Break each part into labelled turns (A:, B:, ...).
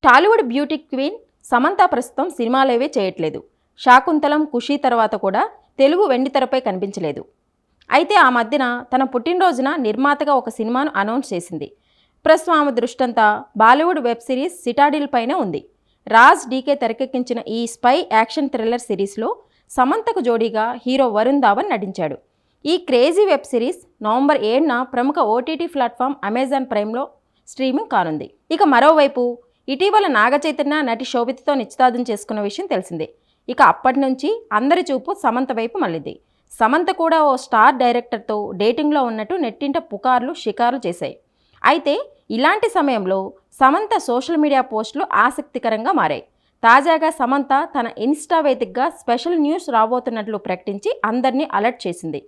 A: Tollywood beauty queen Samantha ప్రస్తుతం సినిమాలేవీ చేయట్లేదు. శాకుంతలం, ఖుషీ తర్వాత కూడా తెలుగు వెండితెరపై కనిపించలేదు. అయితే ఆ మధ్యన తన పుట్టినరోజున నిర్మాతగా ఒక సినిమాను అనౌన్స్ చేసింది. ప్రస్తుతం ఆమె దృష్టంతా బాలీవుడ్ వెబ్ సిరీస్ సిటాడిల్ పైనే ఉంది. రాజ్ డీకే తెరకెక్కించిన ఈ స్పై యాక్షన్ థ్రిల్లర్ సిరీస్లో సమంతకు జోడీగా హీరో వరుణ్ ధావన్ నటించాడు. ఈ క్రేజీ వెబ్ సిరీస్ నవంబర్ 7న ప్రముఖ ఓటీటీ ప్లాట్ఫామ్ అమెజాన్ ప్రైమ్లో స్ట్రీమింగ్ కానుంది. ఇక మరోవైపు ఇటీవల నాగచైతన్య నటి శోభితతో నిశ్చితార్థం చేసుకున్న విషయం తెలిసిందే. ఇక అప్పటి నుంచి అందరి చూపు సమంత వైపు మళ్ళింది. సమంత కూడా ఓ స్టార్ డైరెక్టర్తో డేటింగ్లో ఉన్నట్టు నెట్టింట పుకార్లు షికార్లు చేశాయి. అయితే ఇలాంటి సమయంలో సమంత సోషల్ మీడియా పోస్టులు ఆసక్తికరంగా మారాయి. తాజాగా సమంత తన ఇన్స్టా వేదికగా స్పెషల్ న్యూస్ రాబోతున్నట్లు ప్రకటించి అందరినీ అలర్ట్ చేసింది.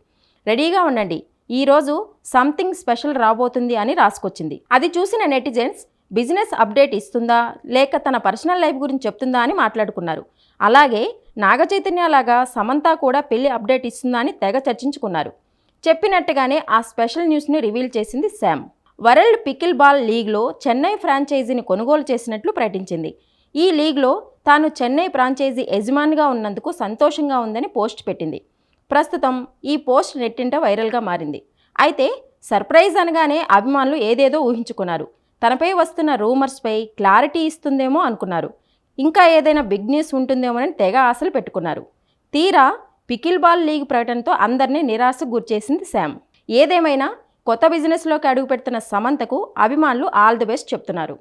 A: రెడీగా ఉండండి, ఈరోజు సంథింగ్ స్పెషల్ రాబోతుంది అని రాసుకొచ్చింది. అది చూసిన నెటిజన్స్ బిజినెస్ అప్డేట్ ఇస్తుందా లేక తన పర్సనల్ లైఫ్ గురించి చెప్తుందా అని మాట్లాడుకున్నారు. అలాగే నాగచైతన్య లాగా సమంత కూడా పెళ్లి అప్డేట్ ఇస్తుందా అని తెగ చర్చించుకున్నారు. చెప్పినట్టుగానే ఆ స్పెషల్ న్యూస్ని రివీల్ చేసింది శామ్. వరల్డ్ పికిల్ బాల్ లీగ్లో చెన్నై ఫ్రాంచైజీని కొనుగోలు చేసినట్లు ప్రకటించింది. ఈ లీగ్లో తాను చెన్నై ఫ్రాంచైజీ యజమానిగా ఉన్నందుకు సంతోషంగా ఉందని పోస్ట్ పెట్టింది. ప్రస్తుతం ఈ పోస్ట్ నెట్టింట వైరల్గా మారింది. అయితే సర్ప్రైజ్ అనగానే అభిమానులు ఏదేదో ఊహించుకున్నారు. తనపై వస్తున్న రూమర్స్పై క్లారిటీ ఇస్తుందేమో అనుకున్నారు. ఇంకా ఏదైనా బిగ్ న్యూస్ ఉంటుందేమోనని తెగ ఆశలు పెట్టుకున్నారు. తీరా పికిల్ బాల్ లీగ్ ప్రకటనతో అందరినీ నిరాశకు గురిచేసింది శామ్. ఏదేమైనా కొత్త బిజినెస్లోకి అడుగుపెడుతున్న సమంతకు అభిమానులు ఆల్ ది బెస్ట్ చెప్తున్నారు.